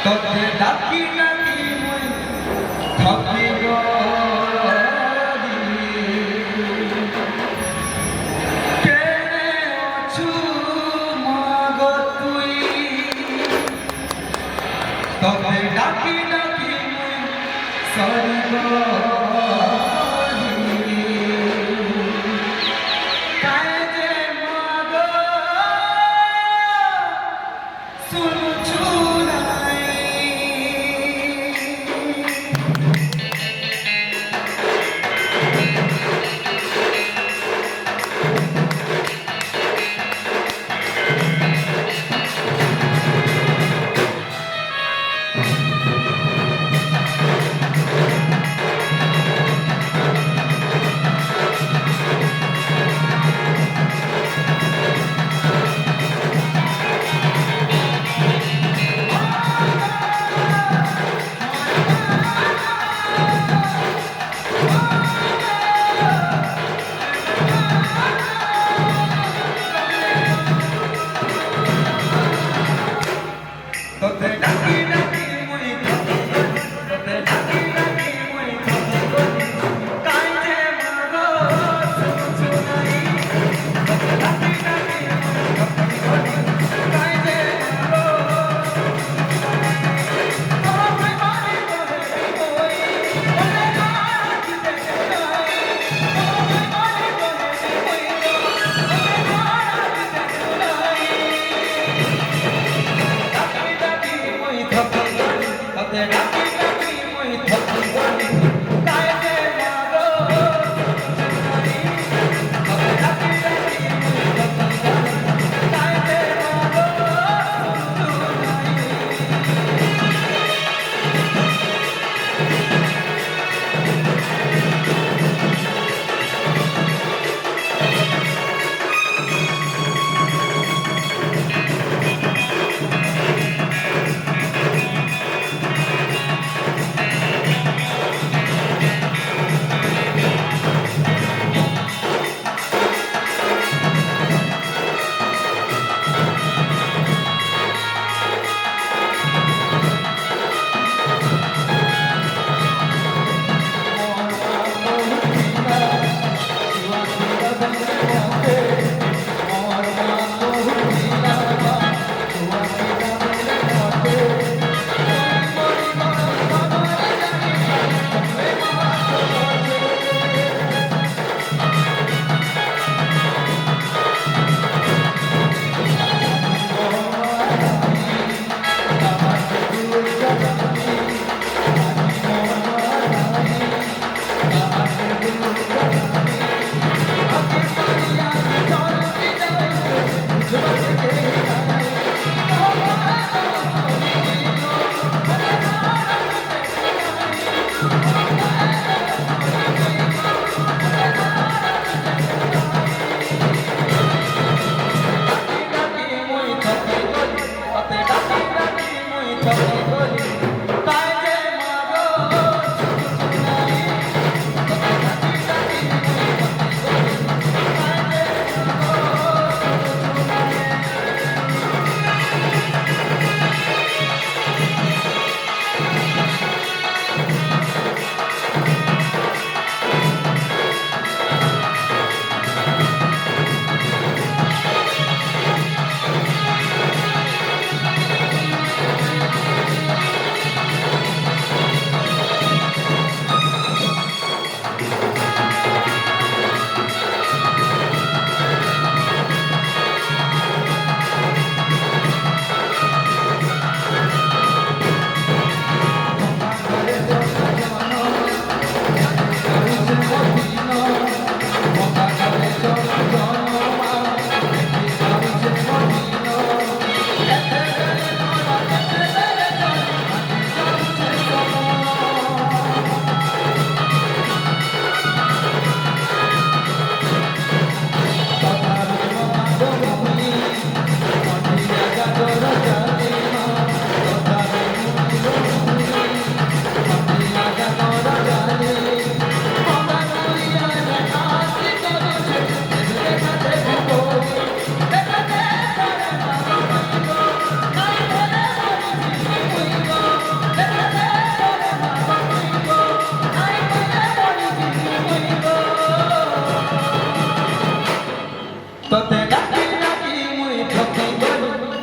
তোকে ডাকি ডাকি মই থাকি গরি কেনে অছু মাগ তুই তোকে ডাকি ডাকি মই সরি গরি কায়ে যে মাগ শুনছু নাই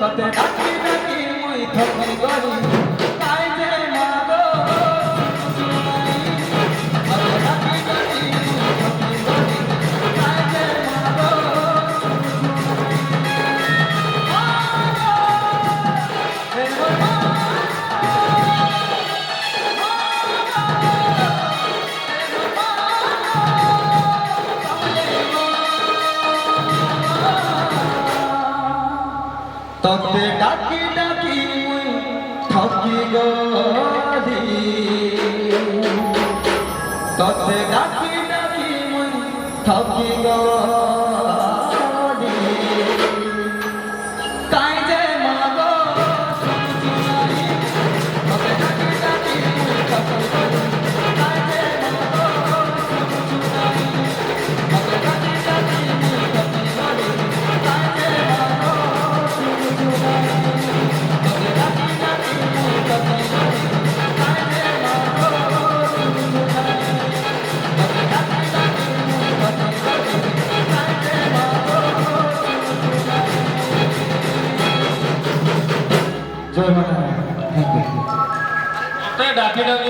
তোতে ডাকি ডাকি মুই থকি গলি তাই যে মাগো তোতে ডাকি ডাকি মুই থকি গলি তাই যে মাগো তোতে ডাকি ডাকি মুই থকি গলি তোতে ডাকি ডাকি মুই থকি গলি তাই যে মাগো তোতে ডাকি ডাকি মুই থকি গলি তাই যে মাগো তোতে ডাকি ডাকি মুই থকি গলি তাই যে মাগো জয় মাতা। Thank you. ডাকি ডাকি